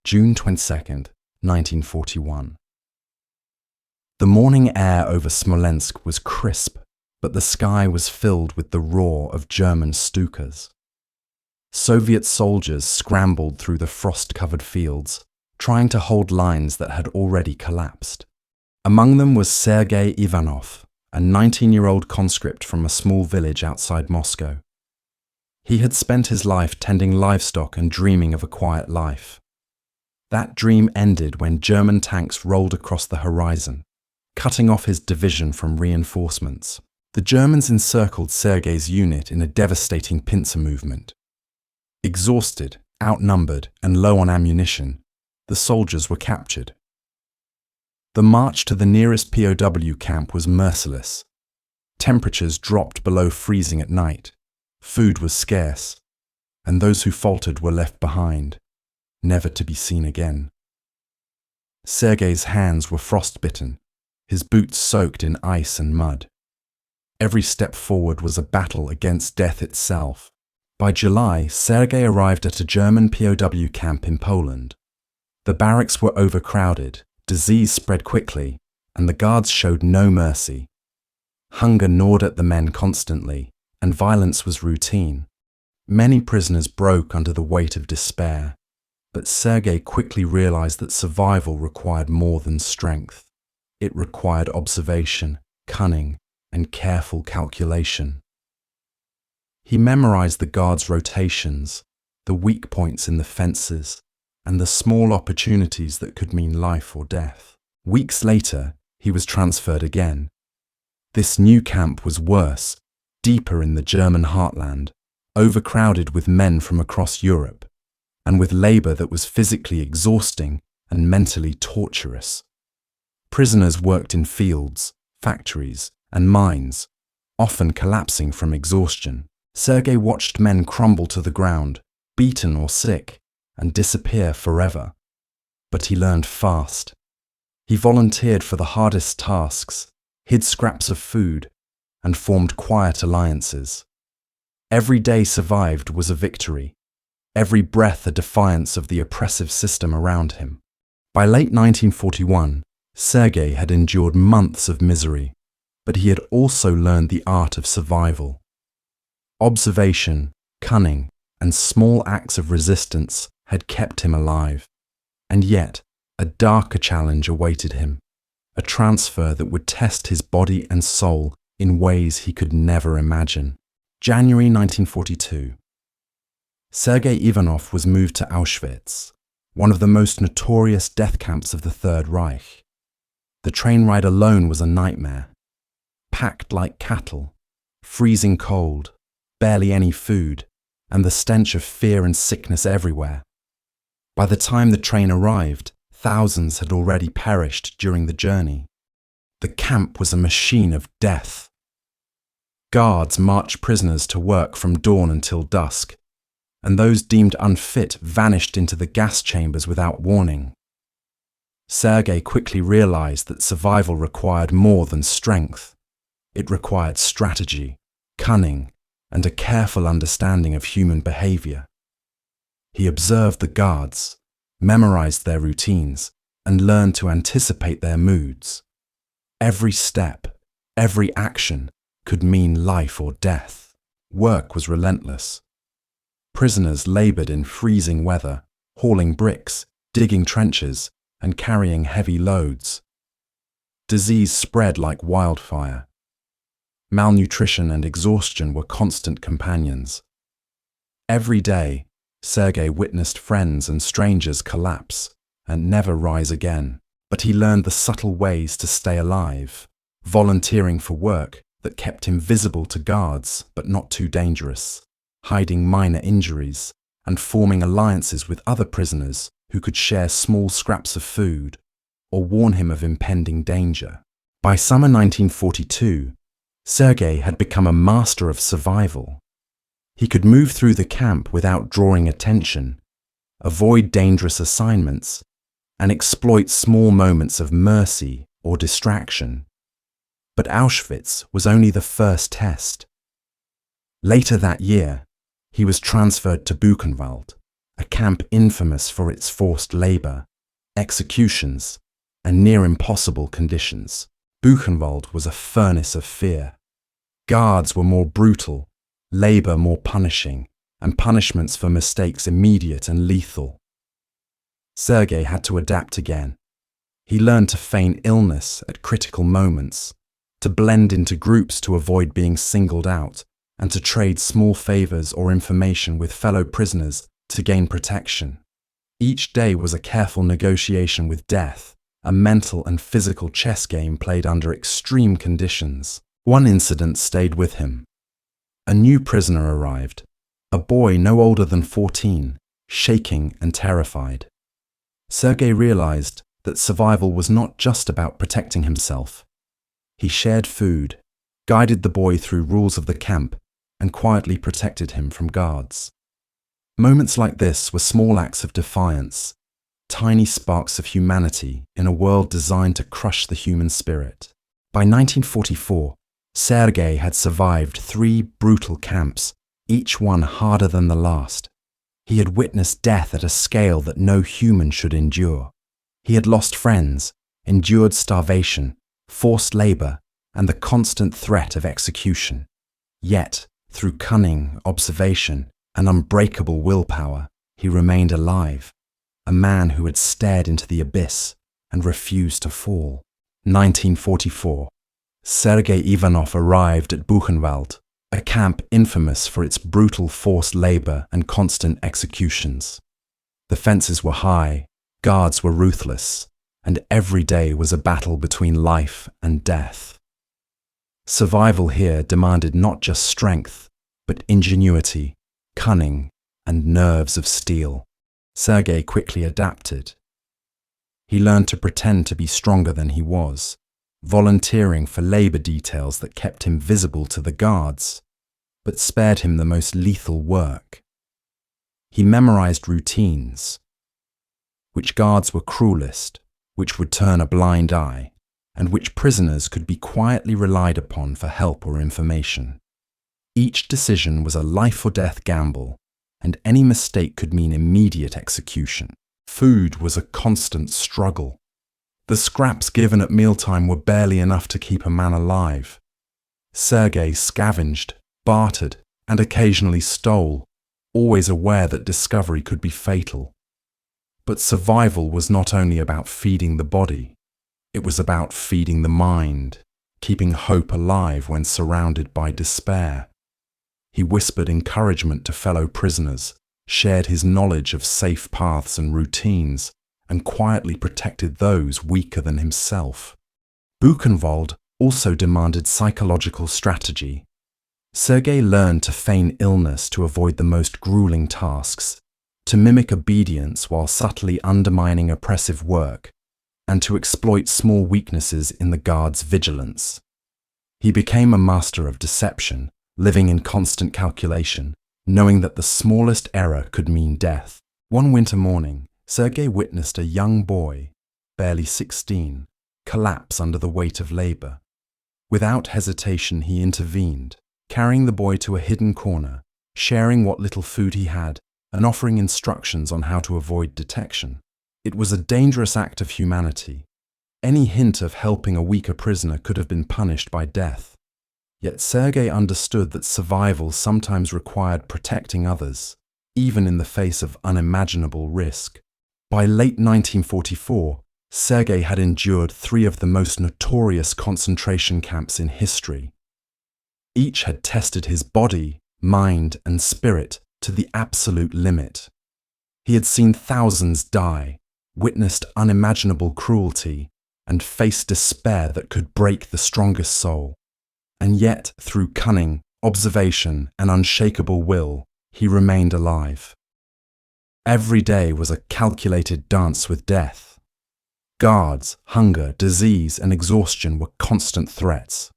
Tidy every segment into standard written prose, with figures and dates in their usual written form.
June 22nd, 1941. The morning air over Smolensk was crisp, but the sky was filled with the roar of German Stukas. Soviet soldiers scrambled through the frost-covered fields, trying to hold lines that had already collapsed. Among them was Sergei Ivanov, a 19-year-old conscript from a small village outside Moscow. He had spent his life tending livestock and dreaming of a quiet life. That dream ended when German tanks rolled across the horizon, cutting off his division from reinforcements. The Germans encircled Sergei's unit in a devastating pincer movement. Exhausted, outnumbered, and low on ammunition, the soldiers were captured. The march to the nearest POW camp was merciless. Temperatures dropped below freezing at night, food was scarce, and those who faltered were left behind, never to be seen again. Sergei's hands were frostbitten, his boots soaked in ice and mud. Every step forward was a battle against death itself. By July, Sergei arrived at a German POW camp in Poland. The barracks were overcrowded, disease spread quickly, and the guards showed no mercy. Hunger gnawed at the men constantly, and violence was routine. Many prisoners broke under the weight of despair, but Sergei quickly realized that survival required more than strength. It required observation, cunning, and careful calculation. He memorized the guards' rotations, the weak points in the fences, and the small opportunities that could mean life or death. Weeks later, he was transferred again. This new camp was worse, deeper in the German heartland, overcrowded with men from across Europe, and with labor that was physically exhausting and mentally torturous. Prisoners worked in fields, factories, and mines, often collapsing from exhaustion. Sergei watched men crumble to the ground, beaten or sick, and disappear forever. But he learned fast. He volunteered for the hardest tasks, hid scraps of food, and formed quiet alliances. Every day survived was a victory, every breath a defiance of the oppressive system around him. By late 1941, Sergei had endured months of misery, but he had also learned the art of survival. Observation, cunning, and small acts of resistance had kept him alive. And yet, a darker challenge awaited him, a transfer that would test his body and soul in ways he could never imagine. January 1942. Sergei Ivanov was moved to Auschwitz, one of the most notorious death camps of the Third Reich. The train ride alone was a nightmare. Packed like cattle, freezing cold, barely any food, and the stench of fear and sickness everywhere. By the time the train arrived, thousands had already perished during the journey. The camp was a machine of death. Guards marched prisoners to work from dawn until dusk, and those deemed unfit vanished into the gas chambers without warning. Sergei quickly realized that survival required more than strength. It required strategy, cunning, and a careful understanding of human behavior. He observed the guards, memorized their routines, and learned to anticipate their moods. Every step, every action could mean life or death. Work was relentless. Prisoners labored in freezing weather, hauling bricks, digging trenches, and carrying heavy loads. Disease spread like wildfire. Malnutrition and exhaustion were constant companions. Every day, Sergei witnessed friends and strangers collapse and never rise again. But he learned the subtle ways to stay alive, volunteering for work that kept him visible to guards but not too dangerous, hiding minor injuries, and forming alliances with other prisoners who could share small scraps of food or warn him of impending danger. By summer 1942, Sergei had become a master of survival. He could move through the camp without drawing attention, avoid dangerous assignments, and exploit small moments of mercy or distraction. But Auschwitz was only the first test. Later that year, he was transferred to Buchenwald, a camp infamous for its forced labor, executions, and near impossible conditions. Buchenwald was a furnace of fear. Guards were more brutal, labor more punishing, and punishments for mistakes immediate and lethal. Sergei had to adapt again. He learned to feign illness at critical moments, to blend into groups to avoid being singled out, and to trade small favors or information with fellow prisoners to gain protection. Each day was a careful negotiation with death, a mental and physical chess game played under extreme conditions. One incident stayed with him. A new prisoner arrived, a boy no older than 14, shaking and terrified. Sergei realized that survival was not just about protecting himself. He shared food, guided the boy through rules of the camp, and quietly protected him from guards. Moments like this were small acts of defiance, tiny sparks of humanity in a world designed to crush the human spirit. By 1944, Sergei had survived 3 brutal camps, each one harder than the last. He had witnessed death at a scale that no human should endure. He had lost friends, endured starvation, forced labor, and the constant threat of execution. Yet, through cunning, observation, and unbreakable willpower, he remained alive, a man who had stared into the abyss and refused to fall. 1944. Sergei Ivanov arrived at Buchenwald, a camp infamous for its brutal forced labor and constant executions. The fences were high, guards were ruthless, and every day was a battle between life and death. Survival here demanded not just strength, but ingenuity, cunning, and nerves of steel. Sergei quickly adapted. He learned to pretend to be stronger than he was, volunteering for labor details that kept him visible to the guards, but spared him the most lethal work. He memorized routines, which guards were cruelest, which would turn a blind eye, and which prisoners could be quietly relied upon for help or information. Each decision was a life-or-death gamble, and any mistake could mean immediate execution. Food was a constant struggle. The scraps given at mealtime were barely enough to keep a man alive. Sergei scavenged, bartered, and occasionally stole, always aware that discovery could be fatal. But survival was not only about feeding the body, it was about feeding the mind, keeping hope alive when surrounded by despair. He whispered encouragement to fellow prisoners, shared his knowledge of safe paths and routines, and quietly protected those weaker than himself. Buchenwald also demanded psychological strategy. Sergei learned to feign illness to avoid the most grueling tasks, to mimic obedience while subtly undermining oppressive work, and to exploit small weaknesses in the guards' vigilance. He became a master of deception, living in constant calculation, knowing that the smallest error could mean death. One winter morning, Sergei witnessed a young boy, barely 16, collapse under the weight of labor. Without hesitation, he intervened, carrying the boy to a hidden corner, sharing what little food he had, and offering instructions on how to avoid detection. It was a dangerous act of humanity. Any hint of helping a weaker prisoner could have been punished by death. Yet Sergei understood that survival sometimes required protecting others, even in the face of unimaginable risk. By late 1944, Sergei had endured 3 of the most notorious concentration camps in history. Each had tested his body, mind, and spirit to the absolute limit. He had seen thousands die, witnessed unimaginable cruelty, and faced despair that could break the strongest soul. And yet, through cunning, observation, and unshakable will, he remained alive. Every day was a calculated dance with death. Guards, hunger, disease, and exhaustion were constant threats.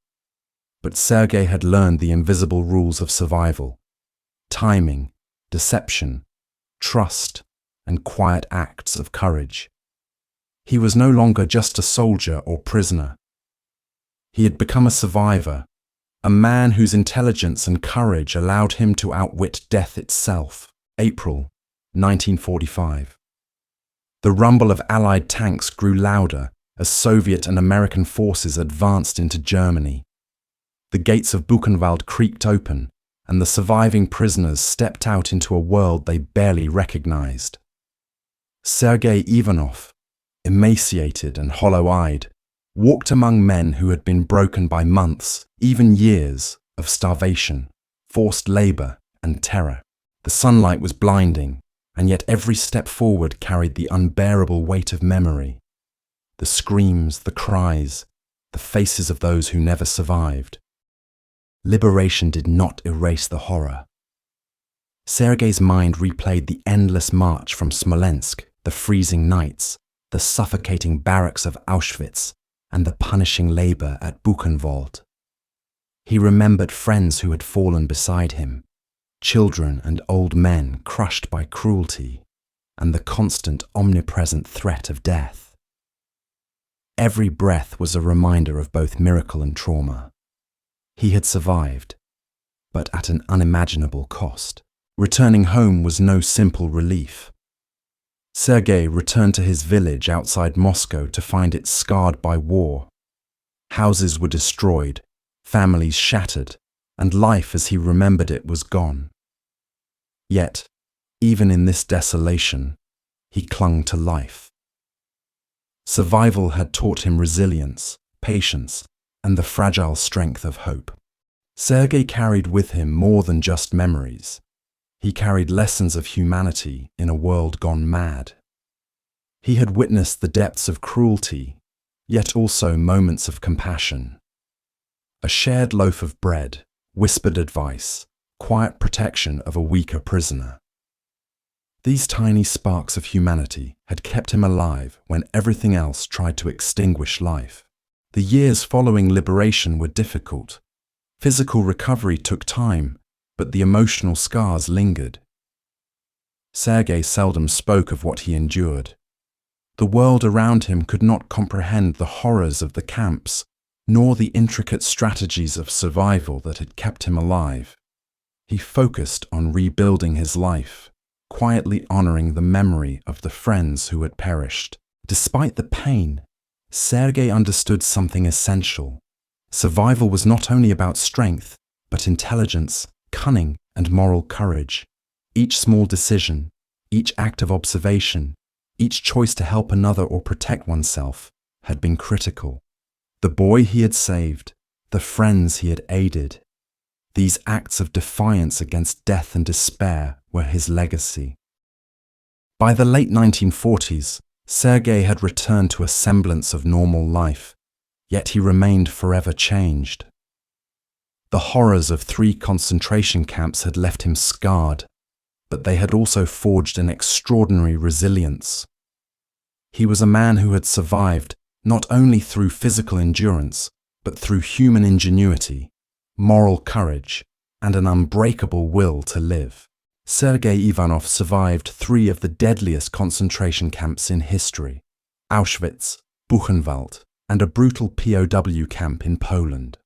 But Sergei had learned the invisible rules of survival: timing, deception, trust, and quiet acts of courage. He was no longer just a soldier or prisoner. He had become a survivor, a man whose intelligence and courage allowed him to outwit death itself. April 1945. The rumble of Allied tanks grew louder as Soviet and American forces advanced into Germany. The gates of Buchenwald creaked open, and the surviving prisoners stepped out into a world they barely recognized. Sergei Ivanov, emaciated and hollow-eyed, walked among men who had been broken by months, even years, of starvation, forced labor, and terror. The sunlight was blinding, and yet every step forward carried the unbearable weight of memory. The screams, the cries, the faces of those who never survived. Liberation did not erase the horror. Sergei's mind replayed the endless march from Smolensk, the freezing nights, the suffocating barracks of Auschwitz, and the punishing labor at Buchenwald. He remembered friends who had fallen beside him, children and old men crushed by cruelty, and the constant, omnipresent threat of death. Every breath was a reminder of both miracle and trauma. He had survived, but at an unimaginable cost. Returning home was no simple relief. Sergei returned to his village outside Moscow to find it scarred by war. Houses were destroyed, families shattered, and life as he remembered it was gone. Yet, even in this desolation, he clung to life. Survival had taught him resilience, patience, and the fragile strength of hope. Sergei carried with him more than just memories. He carried lessons of humanity in a world gone mad. He had witnessed the depths of cruelty, yet also moments of compassion. A shared loaf of bread, whispered advice, quiet protection of a weaker prisoner. These tiny sparks of humanity had kept him alive when everything else tried to extinguish life. The years following liberation were difficult. Physical recovery took time, but the emotional scars lingered. Sergei seldom spoke of what he endured. The world around him could not comprehend the horrors of the camps, nor the intricate strategies of survival that had kept him alive. He focused on rebuilding his life, quietly honoring the memory of the friends who had perished. Despite the pain, Sergei understood something essential. Survival was not only about strength, but intelligence, cunning, and moral courage. Each small decision, each act of observation, each choice to help another or protect oneself had been critical. The boy he had saved, the friends he had aided, these acts of defiance against death and despair were his legacy. By the late 1940s, Sergei had returned to a semblance of normal life, yet he remained forever changed. The horrors of 3 concentration camps had left him scarred, but they had also forged an extraordinary resilience. He was a man who had survived not only through physical endurance, but through human ingenuity, moral courage, and an unbreakable will to live. Sergei Ivanov survived 3 of the deadliest concentration camps in history: Auschwitz, Buchenwald, and a brutal POW camp in Poland.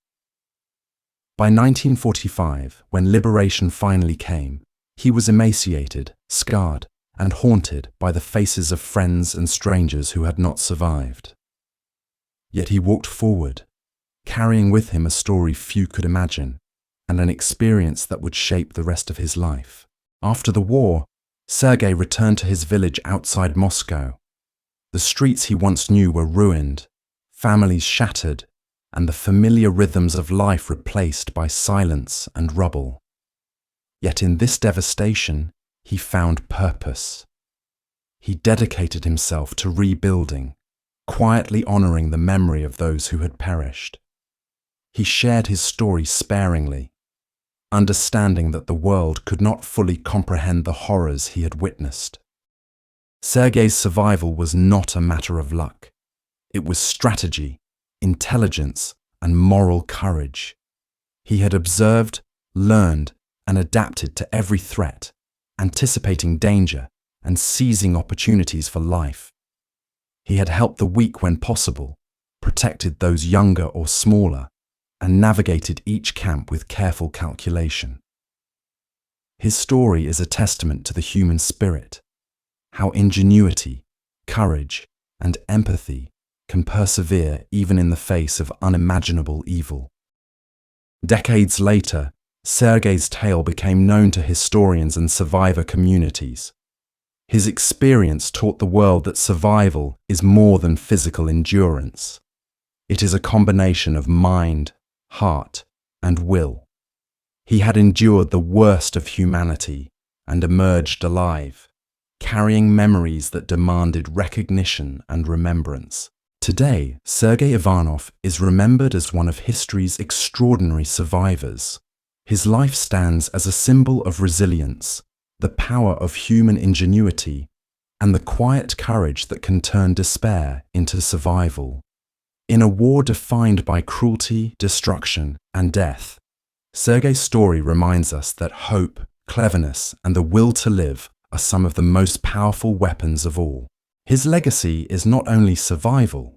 By 1945, when liberation finally came, he was emaciated, scarred, and haunted by the faces of friends and strangers who had not survived. Yet he walked forward, carrying with him a story few could imagine, and an experience that would shape the rest of his life. After the war, Sergei returned to his village outside Moscow. The streets he once knew were ruined, families shattered, and the familiar rhythms of life replaced by silence and rubble. Yet in this devastation, he found purpose. He dedicated himself to rebuilding, quietly honoring the memory of those who had perished. He shared his story sparingly, understanding that the world could not fully comprehend the horrors he had witnessed. Sergei's survival was not a matter of luck. It was strategy, intelligence, and moral courage. He had observed, learned, and adapted to every threat, anticipating danger and seizing opportunities for life. He had helped the weak when possible, protected those younger or smaller, and navigated each camp with careful calculation. His story is a testament to the human spirit, how ingenuity, courage, and empathy can persevere even in the face of unimaginable evil. Decades later, Sergei's tale became known to historians and survivor communities. His experience taught the world that survival is more than physical endurance. It is a combination of mind, heart, and will. He had endured the worst of humanity and emerged alive, carrying memories that demanded recognition and remembrance. Today, Sergei Ivanov is remembered as one of history's extraordinary survivors. His life stands as a symbol of resilience, the power of human ingenuity, and the quiet courage that can turn despair into survival. In a war defined by cruelty, destruction, and death, Sergei's story reminds us that hope, cleverness, and the will to live are some of the most powerful weapons of all. His legacy is not only survival,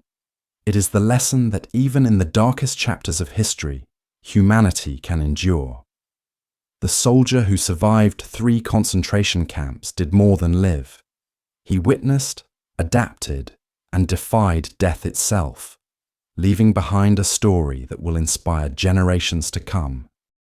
it is the lesson that even in the darkest chapters of history, humanity can endure. The soldier who survived 3 concentration camps did more than live. He witnessed, adapted, and defied death itself, leaving behind a story that will inspire generations to come.